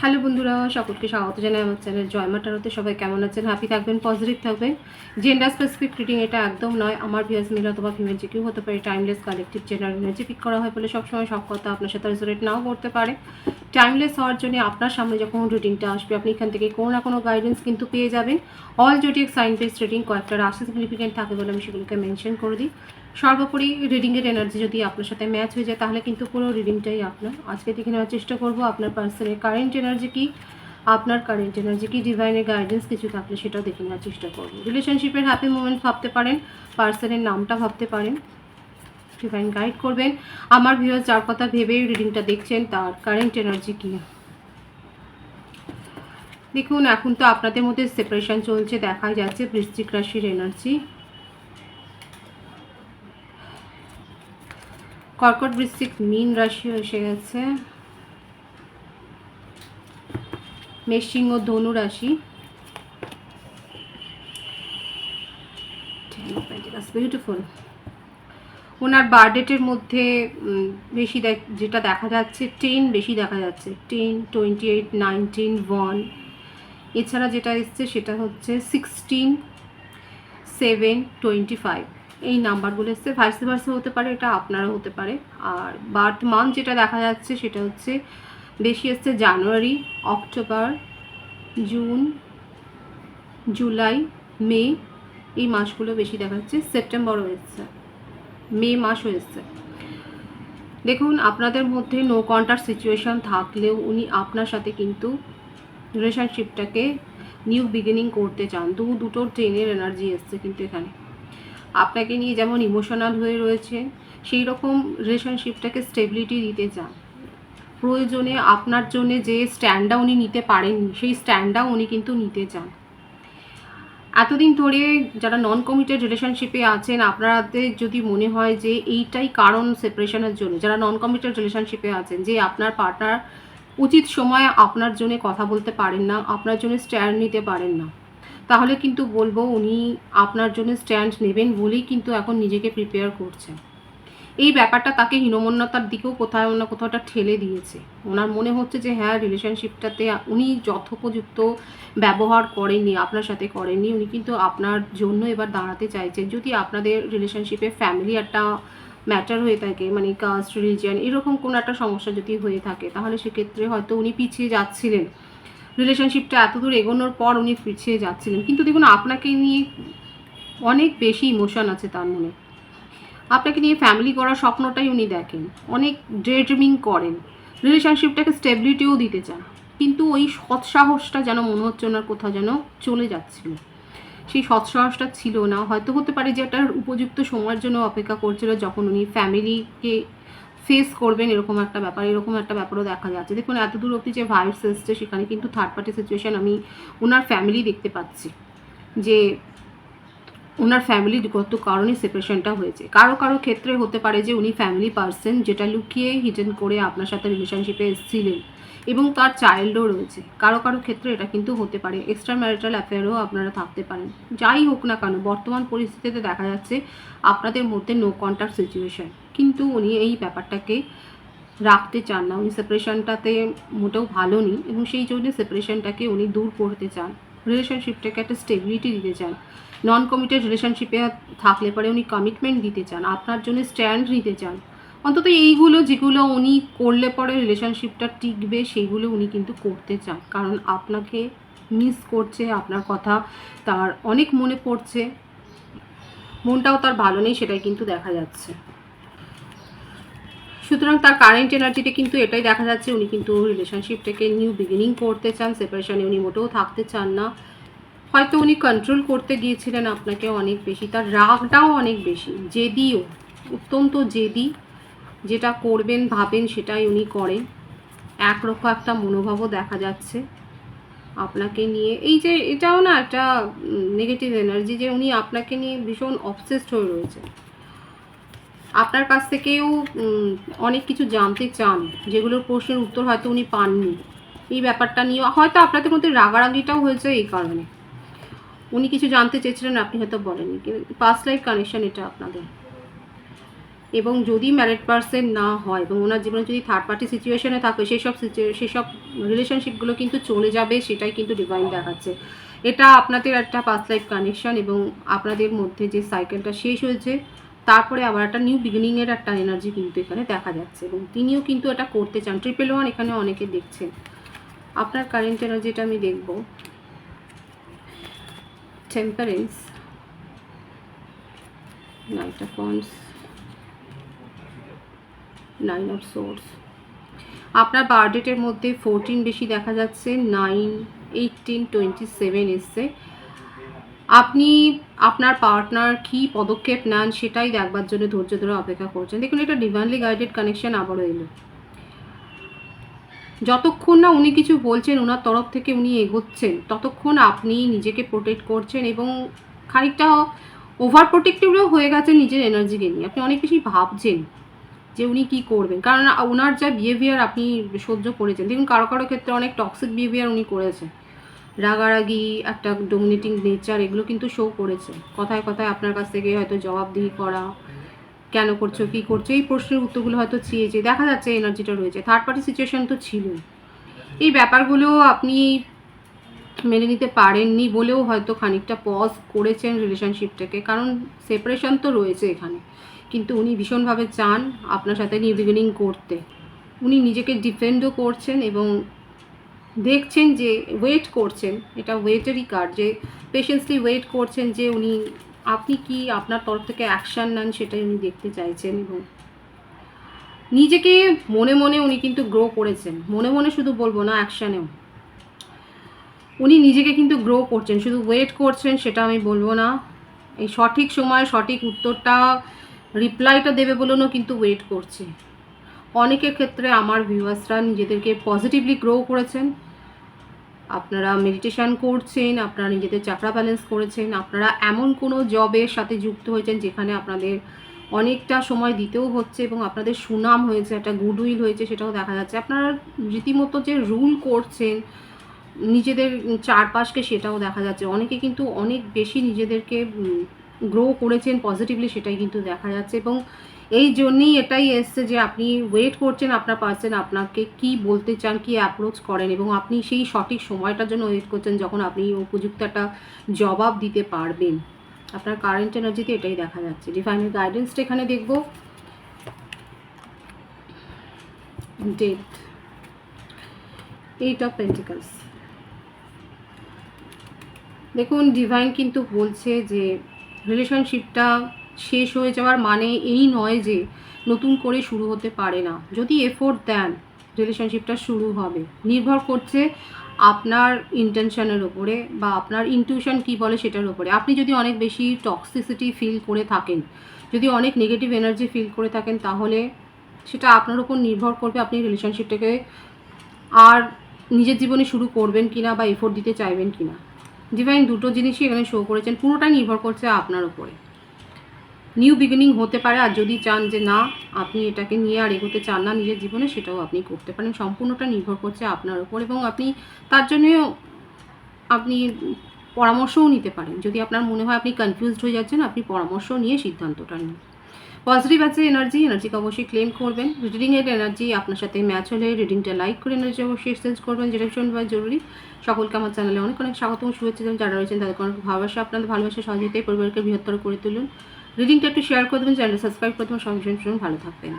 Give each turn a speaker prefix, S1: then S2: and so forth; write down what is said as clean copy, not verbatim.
S1: Hello বন্ধুরা, সকলকে স্বাগত জানাই আমার চ্যানেল জয়মা টারোতে। সবাই কেমন আছেন? হ্যাপি থাকবেন, পজিটিভ থাকবেন। জেন্ডার স্পেসিফিক রিডিং এটা একদম নয়। আমার ভিউয়ার্স মেল অথবা ফিমেল যে কেউ হতে পারে। Timeless collective gender energy pick করা হয় বলে সবসময় সব কথা আপনার সাথে রেজোনেট নাও করতে পারে। টাইমলেস হওয়ার জন্য আপনার সামনে যখন রিডিংটা আসবে আপনি এখান থেকে কোনো না কোনো গাইডেন্স কিন্তু পেয়ে যাবেন। All zodiac sign based reading কয়েকটা রাশি সিগনিফিকেন্ট থাকে বলে আমি সেগুলোকে মেনশন করে দিই। সর্বোপরি রিডিংয়ের এনার্জি যদি আপনার সাথে ম্যাচ হয়ে যায় তাহলে কিন্তু পুরো রিডিংটাই আপনার। আজকে দেখে নেওয়ার চেষ্টা করবো আপনার পার্সনের কারেন্ট এনার্জি কী, আপনার কারেন্ট এনার্জি কি, ডিভাইনের গাইডেন্স কিছু থাকলে সেটাও দেখে নেওয়ার চেষ্টা করবো। রিলেশনশিপের হ্যাপি মোমেন্ট ভাবতে পারেন, পার্সনের নামটা ভাবতে পারেন, ডিভাইন গাইড করবেন। আমার ভিউয়ার্স যার কথা ভেবেই রিডিংটা দেখছেন তার কারেন্ট এনার্জি কী। দেখুন, এখন তো আপনাদের মধ্যে সেপারেশন চলছে, দেখা যাচ্ছে বৃশ্চিক রাশির এনার্জি। কর্কট, বৃশ্চিক, মীন রাশি এসে গেছে। মেষ, সিংহ, ধনু রাশি। বিউটিফুল। ওনার বার্থডেটের মধ্যে বেশি যেটা দেখা যাচ্ছে 10 বেশি দেখা যাচ্ছে, 10, 28, 19, 1। এছাড়া যেটা এসছে সেটা হচ্ছে 16, 7, 25। এই নাম্বারগুলো এসছে। ভাইস ভার্সা হতে পারে, এটা আপনারও হতে পারে। আর বার্থ মান্থ যেটা দেখা যাচ্ছে সেটা হচ্ছে বেশি এসছে জানুয়ারি, অক্টোবর, জুন, জুলাই, মে। এই মাসগুলো বেশি দেখা যাচ্ছে। সেপ্টেম্বরও এসছে, মে মাসও এসছে। দেখুন, আপনাদের মধ্যে নো কন্ট্যাক্ট সিচুয়েশান থাকলেও উনি আপনার সাথে কিন্তু রিলেশনশিপটাকে নিউ বিগিনিং করতে চান। দুটো ট্রেনের এনার্জি এসছে কিন্তু এখানে। আপনাকে নিয়ে যেমন ইমোশনাল হয়ে রয়েছে, সেই রকম রিলেশনশিপটাকে স্টেবিলিটি দিতে চান। প্রয়োজনে আপনার জন্য যে স্ট্যান্ডটা উনি নিতে পারেননি সেই স্ট্যান্ডটাও উনি কিন্তু নিতে চান। এতদিন ধরে যারা নন কমিটেড রিলেশনশিপে আছেন, আপনাদের যদি মনে হয় যে এইটাই কারণ সেপারেশনের জন্য, যারা নন কমিটেড রিলেশনশিপে আছেন, যে আপনার পার্টনার উচিত সময়ে আপনার জন্য কথা বলতে পারেন না, আপনার জন্য স্ট্যান্ড নিতে পারেন না, তাহলে কিন্তু বলবো উনি আপনার জন্য স্ট্যান্ড নেবেন বলেই কিন্তু এখন নিজেকে প্রিপেয়ার করছেন। এই ব্যাপারটা তাকে হীনমন্যতার দিকেও কোথাও না কোথাওটা ঠেলে দিয়েছে। ওনার মনে হচ্ছে যে হ্যাঁ, রিলেশনশিপটাতে উনি যথোপযুক্ত ব্যবহার করেননি, আপনার সাথে করেননি। উনি কিন্তু আপনার জন্য এবার দাঁড়াতে চাইছেন। যদি আপনাদের রিলেশনশিপে ফ্যামিলি একটা ম্যাটার হয়ে থাকে, মানে কাস্ট, রিলিজিয়ান, এরকম কোনো একটা সমস্যা যদি হয়ে থাকে, তাহলে সেক্ষেত্রে হয়তো উনি পিছিয়ে যাচ্ছিলেন। রিলেশনশিপটা এত দূর এগোনোর পর উনি পিছিয়ে যাচ্ছিলেন। কিন্তু দেখুন, আপনাকে নিয়ে অনেক বেশি ইমোশন আছে তার মনে। আপনাকে নিয়ে ফ্যামিলি করার স্বপ্নটাই উনি দেখেন, অনেক ডে ড্রিমিং করেন, রিলেশনশিপটাকে স্টেবিলিটিও দিতে চান। কিন্তু ওই সৎসাহসটা যেন মনে হচ্ছে ওনার কোথাও যেন চলে যাচ্ছিল। সেই সৎসাহসটা ছিল না। হয়তো হতে পারে যে একটা উপযুক্ত সময়ের জন্য অপেক্ষা করছিল, যখন উনি ফ্যামিলিকে ফেস করবেন, এরকম একটা ব্যাপারও দেখা যাচ্ছে। দেখুন, এত দূর অবধি যে ভাইবস এসছে সেখানে কিন্তু থার্ড পার্টি সিচুয়েশান আমি ওনার ফ্যামিলি দেখতে পাচ্ছি, যে ওনার ফ্যামিলিগত কারণে সেপারেশনটা হয়েছে। কারো কারো ক্ষেত্রে হতে পারে যে উনি ফ্যামিলি পার্সন, যেটা লুকিয়ে হিডেন করে আপনার সাথে রিলেশনশিপে এসেছিলেন এবং তার চাইল্ডও রয়েছে। কারো কারো ক্ষেত্রে এটা কিন্তু হতে পারে এক্সট্রা ম্যারিটাল অ্যাফেয়ারও আপনারা থাকতে পারেন। যাই হোক না কেন, বর্তমান পরিস্থিতিতে দেখা যাচ্ছে আপনাদের মধ্যে নো কন্ট্যাক্ট সিচুয়েশান, কিন্তু উনি এই ব্যাপারটাকে রাখতে চান না। উনি সেপারেশনটাতে মোটেও ভালো নেই এবং সেই জন্য সেপারেশনটাকে উনি দূর করতে চান। রিলেশনশিপটাকে একটা স্টেবিলিটি দিতে চান। নন কমিটেড রিলেশনশিপে থাকলে পরে উনি কমিটমেন্ট দিতে চান, আপনার জন্য স্ট্যান্ড নিতে চান। অন্তত এইগুলো যেগুলো উনি করলে পরে রিলেশনশিপটা টিকবে, সেইগুলো উনি কিন্তু করতে চান। কারণ আপনাকে মিস করছে, আপনার কথা তার অনেক মনে পড়ছে, মনটাও তার ভালো নেই, সেটাই কিন্তু দেখা যাচ্ছে। সুতরাং তার কারেন্ট এনার্জিতে কিন্তু এটাই দেখা যাচ্ছে, উনি কিন্তু রিলেশনশিপটাকে নিউ বিগিনিং করতে চান। সেপারেশনে উনি মোটেও থাকতে চান না। হয়তো উনি কন্ট্রোল করতে গিয়েছিলেন আপনাকে অনেক বেশি, তার রাগটাও অনেক বেশি, জেদিও, অত্যন্ত জেদি। যেটা করবেন ভাবেন সেটাই উনি করেন। একরকম একটা মনোভাবও দেখা যাচ্ছে আপনাকে নিয়ে। এই যে এটাও না একটা নেগেটিভ এনার্জি, যে উনি আপনাকে নিয়ে ভীষণ অবসেসড হয়ে রয়েছে। আপনার কাছ থেকেও অনেক কিছু জানতে চান, যেগুলোর প্রশ্নের উত্তর হয়তো উনি পাননি। এই ব্যাপারটা নিয়ে হয়তো আপনাদের মধ্যে রাগারাগিটাও হয়েছে এই কারণে। উনি কিছু জানতে চেয়েছিলেন, আপনি হয়তো বলেননি। কিন্তু পাস্ট লাইফ কানেকশন এটা আপনাদের। এবং যদি ম্যারিড পার্সন না হয় এবং ওনার জীবনে যদি থার্ড পার্টি সিচুয়েশনে থাকে সেসব রিলেশনশিপগুলো কিন্তু চলে যাবে, সেটাই কিন্তু ডিভাইন দেখাচ্ছে। এটা আপনাদের একটা পাস্ট লাইফ কানেকশন এবং আপনাদের মধ্যে যে সাইকেলটা শেষ হয়েছে তারপরে আবার একটা নিউ বিগিনিংয়ের একটা এনার্জি কিন্তু এখানে দেখা যাচ্ছে এবং তিনিও কিন্তু এটা করতে চান। 111 এখানে অনেকে দেখছেন। আপনার কারেন্ট এনার্জিটা আমি দেখব। Temperance, night of wands, 9 of swords. আপনার বার্থডেটের মধ্যে 14 বেশি দেখা যাচ্ছে, 9, 18, 27 এসছে। আপনি আপনার পার্টনার কী পদক্ষেপ নেন সেটাই দেখবার জন্য ধৈর্য ধরে অপেক্ষা করছেন। দেখুন, এটা ডিভাইনলি গাইডেড কানেকশন আবারও এলো। যতক্ষণ না উনি কিছু বলছেন, ওনার তরফ থেকে উনি এগোচ্ছেন, ততক্ষণ আপনি নিজেকে প্রোটেক্ট করছেন এবং খানিকটা ওভার প্রোটেক্টিভও হয়ে গেছে নিজের এনার্জিকে নিয়ে। আপনি অনেক বেশি ভাবছেন যে উনি কী করবেন, কারণ ওনার যা বিহেভিয়ার আপনি সহ্য করেছেন। দেখুন, কারো কারো ক্ষেত্রে অনেক টক্সিক বিহেভিয়ার উনি করেছেন, রাগারাগি, একটা ডোমিনেটিং নেচার, এগুলো কিন্তু শো করেছে। কথায় কথায় আপনার কাছ থেকে হয়তো জবাবদিহি করা, কেন করছো, কী করছো, এই প্রশ্নের উত্তরগুলো হয়তো চেয়েছে। দেখা যাচ্ছে এনার্জিটা রয়েছে। থার্ড পার্টি সিচুয়েশন তো ছিলই। এই ব্যাপারগুলো আপনি মেনে নিতে পারেননি বলেও হয়তো খানিকটা পজ করেছেন রিলেশনশিপটাকে, কারণ সেপারেশন তো রয়েছে এখানে। কিন্তু উনি ভীষণভাবে চান আপনার সাথে নিউ বিগিনিং করতে। উনি নিজেকে ডিফেন্ডও করছেন এবং দেখছেন যে ওয়েট করছেন, এটা ওয়েটেরই কার্ড, যে পেশেন্সলি ওয়েট করছেন যে উনি আপনি কি আপনার তরফ থেকে অ্যাকশান নেন সেটাই উনি দেখতে চাইছেন। এবং নিজেকে মনে মনে উনি কিন্তু গ্রো করেছেন, মনে মনে শুধু বলবো না, অ্যাকশানেও উনি নিজেকে কিন্তু গ্রো করছেন। শুধু ওয়েট করছেন সেটা আমি বলবো না, এই সঠিক সময় সঠিক উত্তরটা, রিপ্লাইটা দেবে বলেও কিন্তু ওয়েট করছে। অনেকের ক্ষেত্রে আমার ভিউয়ার্সরা নিজেদেরকে পজিটিভলি গ্রো করেছেন। আপনারা মেডিটেশান করছেন, আপনারা নিজেদের চাকরা ব্যালেন্স করেছেন, আপনারা এমন কোনো জবের সাথে যুক্ত হয়েছেন যেখানে আপনাদের অনেকটা সময় দিতেও হচ্ছে এবং আপনাদের সুনাম হয়েছে, একটা গুডউইল হয়েছে, সেটাও দেখা যাচ্ছে। আপনারা রীতিমতো যে রুল করছেন নিজেদের চারপাশকে, সেটাও দেখা যাচ্ছে। অনেকে কিন্তু অনেক বেশি নিজেদেরকে গ্রো করেছেন পজিটিভলি, সেটাই কিন্তু দেখা যাচ্ছে। এবং এই জন্যই এটাই এসছে যে আপনি ওয়েট করছেন আপনার পার্সন আপনাকে কি বলতে চান, কি অ্যাপ্রোচ করেন, এবং আপনি সেই সঠিক সময়টার জন্য ওয়েট করছেন যখন আপনি উপযুক্ত একটা জবাব দিতে পারবেন। আপনার কারেন্ট এনার্জিতে এটাই দেখা যাচ্ছে। ডিভাইনের গাইডেন্সটা এখানে দেখব। Death, 8 of pentacles. দেখুন, ডিভাইন কিন্তু বলছে যে রিলেশনশিপটা শেষ হয়ে যাওয়ার মানে এই নয় যে নতুন করে শুরু হতে পারে না। যদি এফোর্ট দেন রিলেশনশিপটা শুরু হবে। নির্ভর করছে আপনার ইন্টেনশনের ওপরে বা আপনার ইনটিউশন কী বলে সেটার ওপরে। আপনি যদি অনেক বেশি টক্সিসিটি ফিল করে থাকেন, যদি অনেক নেগেটিভ এনার্জি ফিল করে থাকেন, তাহলে সেটা আপনার ওপর নির্ভর করবে আপনি রিলেশনশিপটাকে আর নিজের জীবনে শুরু করবেন কিনা বা এফোর্ট দিতে চাইবেন কিনা। ডিভাইন দুটো জিনিসই এখানে শো করেছেন, পুরোটাই নির্ভর করছে আপনার উপরে। নিউ বিগিনিং হতে পারে, আর যদি চান যে না আপনি এটাকে নিয়ে আর এগোতে চান না নিজের জীবনে, সেটাও আপনি করতে পারেন। সম্পূর্ণটা নির্ভর করছে আপনার উপর এবং আপনি তার জন্যও আপনি পরামর্শও নিতে পারেন। যদি আপনার মনে হয় আপনি কনফিউজড হয়ে যাচ্ছেন, আপনি পরামর্শ নিয়ে সিদ্ধান্তটা নিন। পজিটিভ আছে এনার্জিকে অবশ্যই ক্লেম করবেন। রিডিংয়ের এনার্জি আপনার সাথে ম্যাচ হলে রিডিংটা লাইক করে এনার্জি অবশ্যই এক্সচেঞ্জ করবেন, যেটা ভীষণ জরুরি। সকলকে আমার চ্যানেলে অনেক অনেক স্বাগতম, শুভেচ্ছা। যারা রয়েছেন তাদেরকে অনেক ভালোবাসা, আপনাদের ভালোবাসা সহযোগিতায় পরিবারকে বৃহত্তর করে তুলুন। রিডিংটা একটু শেয়ার করে দেবেন, চ্যানেলটা সাবস্ক্রাইব করে দেবেন। সবাই ভীষণ ভালো থাকবেন।